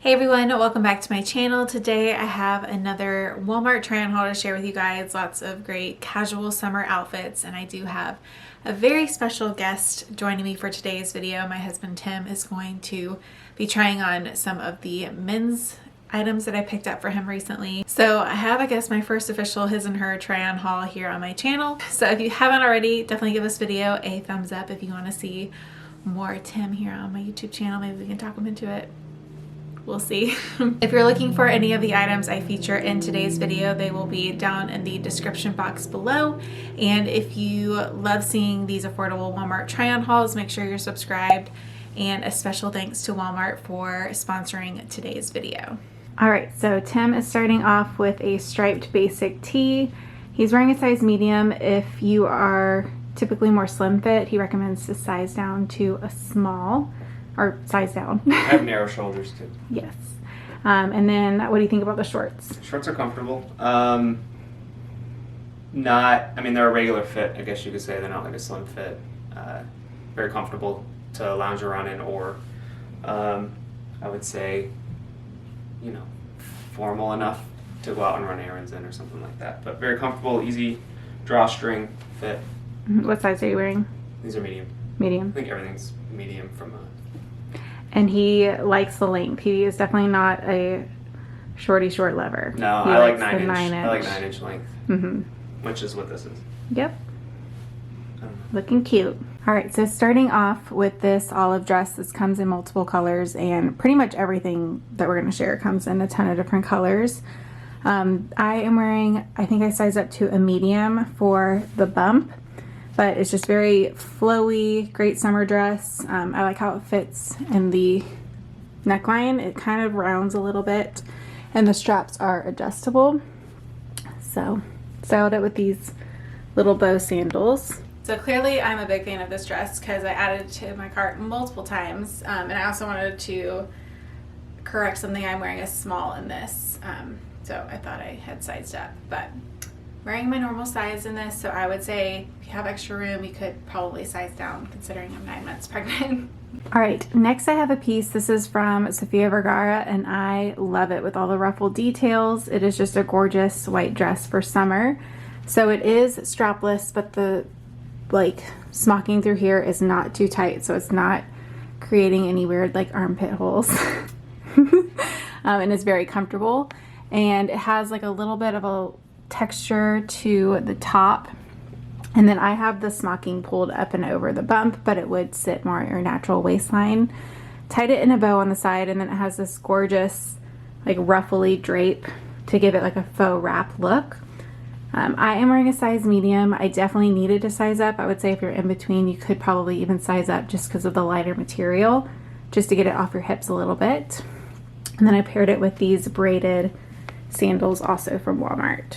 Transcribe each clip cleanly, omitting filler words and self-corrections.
Hey everyone, welcome back to my channel. Today I have another Walmart try-on haul to share with you guys. Lots of great casual summer outfits, and I do have a very special guest joining me for today's video. My husband Tim is going to be trying on some of the men's items that I picked up for him recently. So I have, I guess, my first official his and her try-on haul here on my channel. So if you haven't already, definitely give this video a thumbs up if you want to see more Tim here on my YouTube channel. Maybe we can talk him into it. We'll see. If you're looking for any of the items I feature in today's video, they will be down in the description box below. And if you love seeing these affordable Walmart try-on hauls, make sure you're subscribed. And a special thanks to Walmart for sponsoring today's video. All right, so Tim is starting off with a striped basic tee. He's wearing a size medium. If you are typically more slim fit, he recommends to size down to a small. Or size down. I have narrow shoulders too. Yes. And then what do you think about the shorts? Shorts are comfortable. I mean, they're a regular fit, I guess you could say. They're not like a slim fit. Very comfortable to lounge around in, or I would say, you know, formal enough to go out and run errands in or something like that. But very comfortable, easy drawstring fit. What size are you wearing? These are medium. Medium. I think everything's medium from And he likes the length. He is definitely not a short lover. No, he I like likes 9 inch. I like 9 inch length, which is what this is. Yep. Looking cute. All right, so starting off with this olive dress, this comes in multiple colors, and pretty much everything that we're going to share comes in a ton of different colors. I am wearing, I think I sized up to a medium for the bump, but it's just very flowy, great summer dress. I like how it fits in the neckline. It kind of rounds a little bit, and the straps are adjustable. So styled it with these little bow sandals. So clearly I'm a big fan of this dress because I added it to my cart multiple times, and I also wanted to correct something. I'm wearing a small in this, so I thought I had sized up, but wearing my normal size in this, so I would say if you have extra room, you could probably size down considering I'm 9 months pregnant. All right, next I have a piece. This is from Sofia Vergara, and I love it with all the ruffled details. It is just a gorgeous white dress for summer. So it is strapless, but the smocking through here is not too tight, so it's not creating any weird armpit holes. And it's very comfortable, and it has like a little bit of a texture to the top, and then I have the smocking pulled up and over the bump, but it would sit more at your natural waistline. Tied it in a bow on the side, and then it has this gorgeous ruffly drape to give it like a faux wrap look. I am wearing a size medium. I definitely needed to size up. I would say if you're in between, you could probably even size up just because of the lighter material, just to get it off your hips a little bit. And then I paired it with these braided sandals, also from Walmart.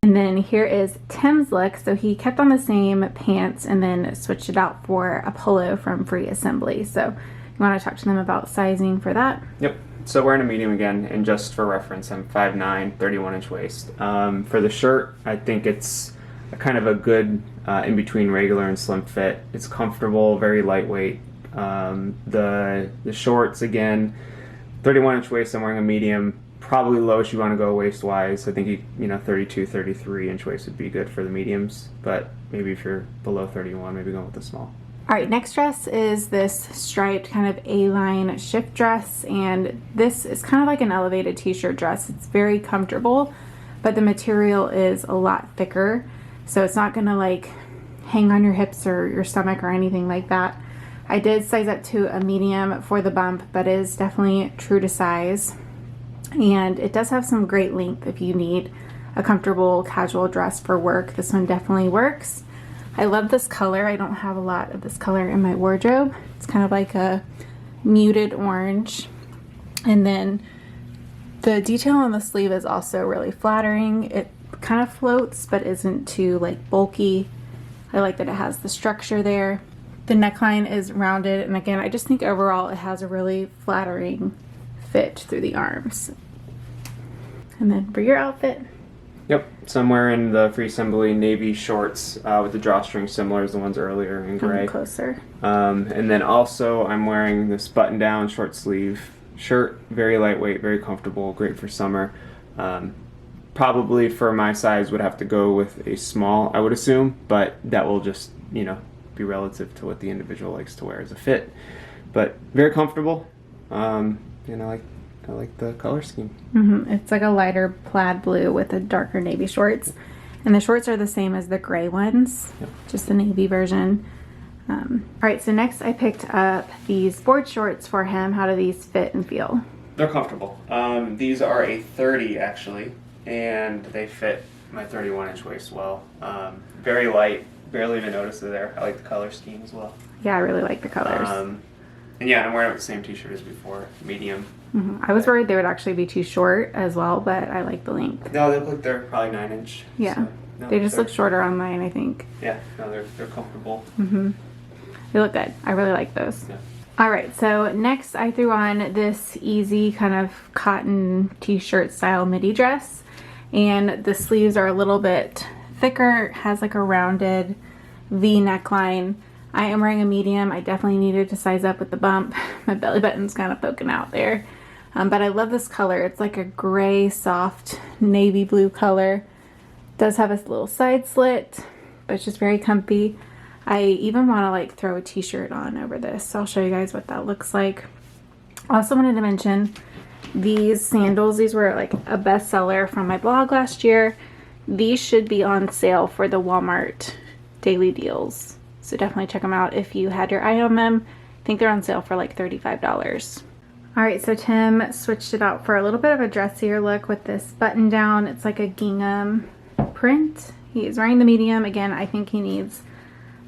And then here is Tim's look. So he kept on the same pants and then switched it out for a polo from Free Assembly. So you want to talk to them about sizing for that? Yep. So wearing a medium again, and just for reference, I'm 5'9", 31 inch waist. For the shirt, I think it's kind of a good in between regular and slim fit. It's comfortable, very lightweight. The shorts, again, 31 inch waist, I'm wearing a medium. Probably lowest you want to go waist wise. I think 32, 33 inch waist would be good for the mediums, but maybe if you're below 31, maybe go with the small. All right, next dress is this striped kind of A-line shift dress, and this is kind of like an elevated t-shirt dress. It's very comfortable, but the material is a lot thicker, so it's not gonna hang on your hips or your stomach or anything like that. I did size up to a medium for the bump, but it is definitely true to size. And it does have some great length if you need a comfortable casual dress for work. This one definitely works. I love this color. I don't have a lot of this color in my wardrobe. It's kind of like a muted orange. And then the detail on the sleeve is also really flattering. It kind of floats but isn't too bulky. I like that it has the structure there. The neckline is rounded, and again, I just think overall it has a really flattering fit through the arms. And then for your outfit, Yep, so I'm wearing the Free Assembly navy shorts with the drawstring similar as the ones earlier in gray. Closer. And then also I'm wearing this button-down short sleeve shirt, very lightweight, very comfortable, great for summer. Probably for my size would have to go with a small, I would assume, but that will just, be relative to what the individual likes to wear as a fit. But very comfortable, and I like the color scheme. It's like a lighter plaid blue with a darker navy shorts. And the shorts are the same as the gray ones, just the navy version. All right, so next I picked up these sport shorts for him. How do these fit and feel? They're comfortable. These are a 30 actually, and they fit my 31-inch waist well. Very light, barely even noticed they're there. I like the color scheme as well. Yeah, I really like the colors. And yeah, I'm wearing the same t-shirt as before, medium. I was worried they would actually be too short as well, but I like the length. No, they look like they're probably 9-inch. Yeah, so, no, they just look shorter online, I think. Yeah, no, they're comfortable. They look good. I really like those. Yeah. All right, so next I threw on this easy kind of cotton t-shirt style midi dress, and the sleeves are a little bit thicker. It has like a rounded V neckline. I am wearing a medium. I definitely needed to size up with the bump. My belly button's kind of poking out there. But I love this color. It's like a gray, soft, navy blue color. It does have a little side slit, but it's just very comfy. I even want to like throw a t-shirt on over this. So I'll show you guys what that looks like. Also wanted to mention these sandals. These were like a bestseller from my blog last year. These should be on sale for the Walmart daily deals. So definitely check them out if you had your eye on them. I think they're on sale for like $35. All right, so Tim switched it out for a little bit of a dressier look with this button down. It's like a gingham print. He is wearing the medium. Again, I think he needs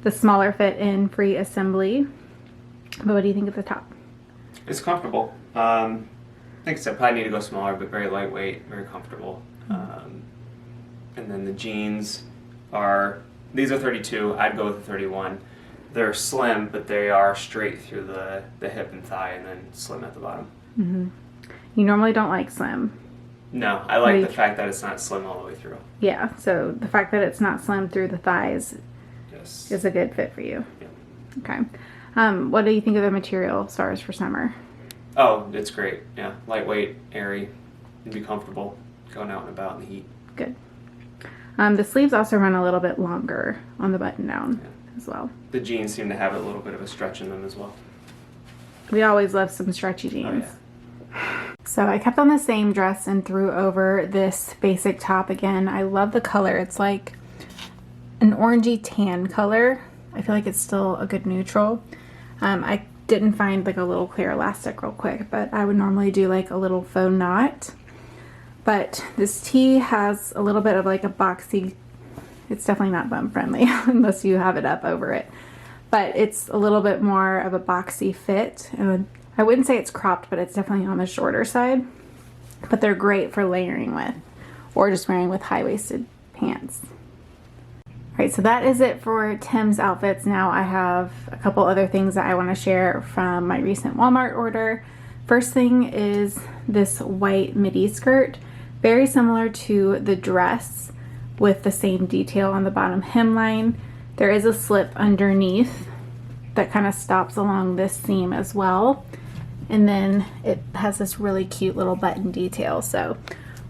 the smaller fit in free assembly. But what do you think of the top? It's comfortable. Like I said, probably need to go smaller, but very lightweight, very comfortable. And then the jeans these are 32. I'd go with a 31. They're slim, but they are straight through the hip and thigh, and then slim at the bottom. You normally don't like slim. No, I like the fact that it's not slim all the way through. Yeah, so the fact that it's not slim through the thighs Yes. is a good fit for you. Yeah. Okay. What do you think of the material as far as for summer? Oh, it's great. Yeah, lightweight, airy, and be comfortable going out and about in the heat. Good. The sleeves also run a little bit longer on the button down as well. The jeans seem to have a little bit of a stretch in them as well. We always love some stretchy jeans. Oh, yeah. So I kept on the same dress and threw over this basic top again. I love the color. It's like an orangey tan color. I feel like it's still a good neutral. I didn't find like a little clear elastic real quick, but I would normally do like a little faux knot. But this tee has a little bit of like a boxy, it's definitely not bum friendly unless you have it up over it. But it's a little bit more of a boxy fit. And I wouldn't say it's cropped, but it's definitely on the shorter side. But they're great for layering with or just wearing with high-waisted pants. All right, so that is it for Tim's outfits. Now I have a couple other things that I want to share from my recent Walmart order. First thing is this white midi skirt. Very similar to the dress with the same detail on the bottom hemline. There is a slip underneath that kind of stops along this seam as well. And then it has this really cute little button detail. So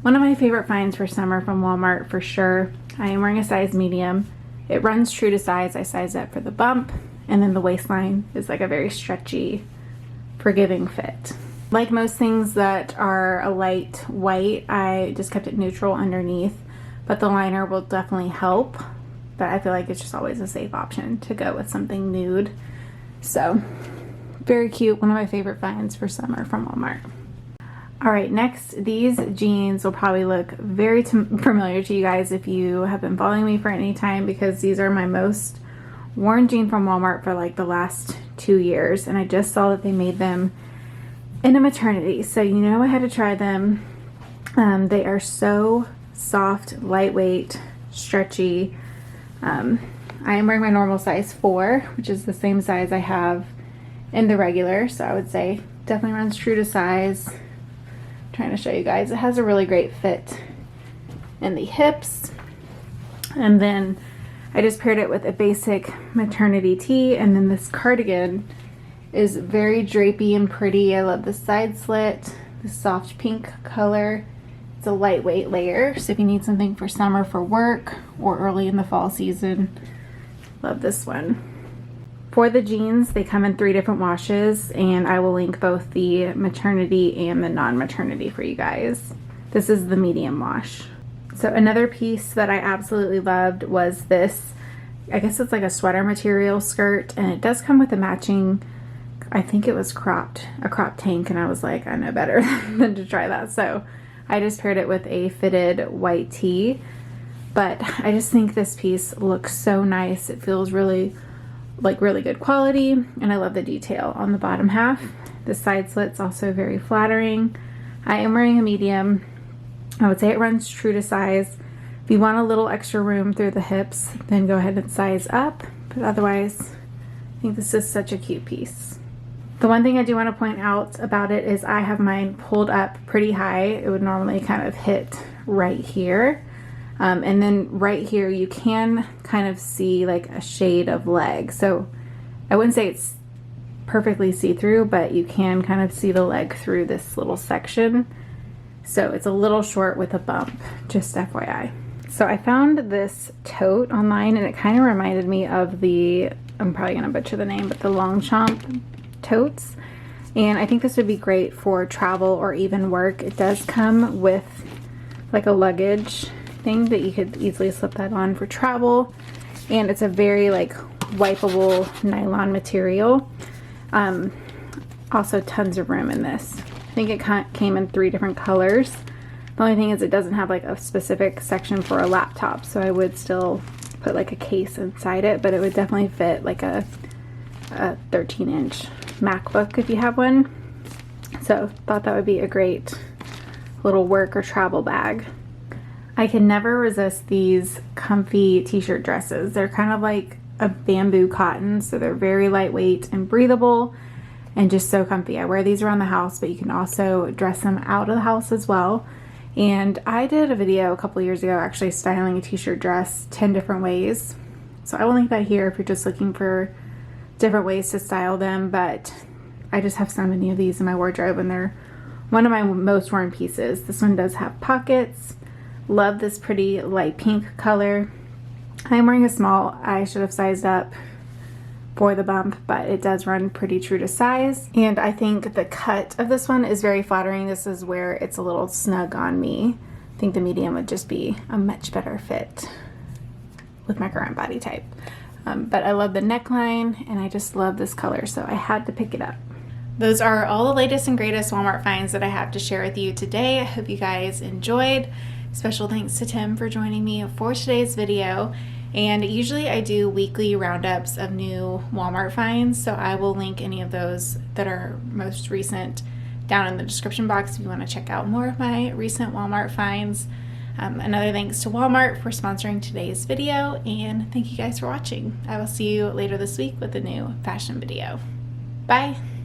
one of my favorite finds for summer from Walmart for sure. I am wearing a size medium. It runs true to size. I sized up for the bump. And then the waistline is like a very stretchy, forgiving fit. Like most things that are a light white, I just kept it neutral underneath, but the liner will definitely help. But I feel like it's just always a safe option to go with something nude. So, very cute. One of my favorite finds for summer from Walmart. All right, next, these jeans will probably look very familiar to you guys if you have been following me for any time, because these are my most worn jean from Walmart for like the last 2 years. And I just saw that they made them in a maternity, so I had to try them. They are so soft, lightweight, stretchy. I am wearing my normal size 4, which is the same size I have in the regular, so I would say definitely runs true to size. I'm trying to show you guys. It has a really great fit in the hips. And then I just paired it with a basic maternity tee and then this cardigan is very drapey and pretty. I love the side slit, the soft pink color. It's a lightweight layer, so if you need something for summer for work or early in the fall season, love this one. For the jeans, they come in 3 different washes, and I will link both the maternity and the non-maternity for you guys. This is the medium wash. So another piece that I absolutely loved was this, I guess it's like a sweater material skirt, and it does come with a matching, I think it was a cropped tank, and I was like, I know better than to try that. So I just paired it with a fitted white tee, but I just think this piece looks so nice. It feels really good quality, and I love the detail on the bottom half. The side slit's also very flattering. I am wearing a medium. I would say it runs true to size. If you want a little extra room through the hips, then go ahead and size up, but otherwise, I think this is such a cute piece. The one thing I do want to point out about it is I have mine pulled up pretty high. It would normally kind of hit right here. And then right here you can kind of see like a shade of leg. So I wouldn't say it's perfectly see-through, but you can kind of see the leg through this little section. So it's a little short with a bump, just FYI. So I found this tote online, and it kind of reminded me of the, I'm probably gonna butcher the name, but the Longchamp totes. And I think this would be great for travel or even work. It does come with like a luggage thing that you could easily slip that on for travel. And it's a very like wipeable nylon material. Also tons of room in this. I think it came in 3 different colors. The only thing is it doesn't have like a specific section for a laptop, so I would still put like a case inside it, but it would definitely fit like a 13-inch MacBook if you have one. So thought that would be a great little work or travel bag. I can never resist these comfy t-shirt dresses. They're kind of like a bamboo cotton, so they're very lightweight and breathable and just so comfy. I wear these around the house, but you can also dress them out of the house as well. And I did a video a couple years ago actually styling a t-shirt dress 10 different ways. So I will link that here if you're just looking for different ways to style them, but I just have so many of these in my wardrobe, and they're one of my most worn pieces. This one does have pockets. Love this pretty light pink color. I am wearing a small. I should have sized up for the bump, but it does run pretty true to size. And I think the cut of this one is very flattering. This is where it's a little snug on me. I think the medium would just be a much better fit with my current body type. But I love the neckline, and I just love this color, so I had to pick it up. Those are all the latest and greatest Walmart finds that I have to share with you today. I hope you guys enjoyed. Special thanks to Tim for joining me for today's video. And usually I do weekly roundups of new Walmart finds, so I will link any of those that are most recent down in the description box if you want to check out more of my recent Walmart finds. Another thanks to Walmart for sponsoring today's video, and thank you guys for watching. I will see you later this week with a new fashion video. Bye!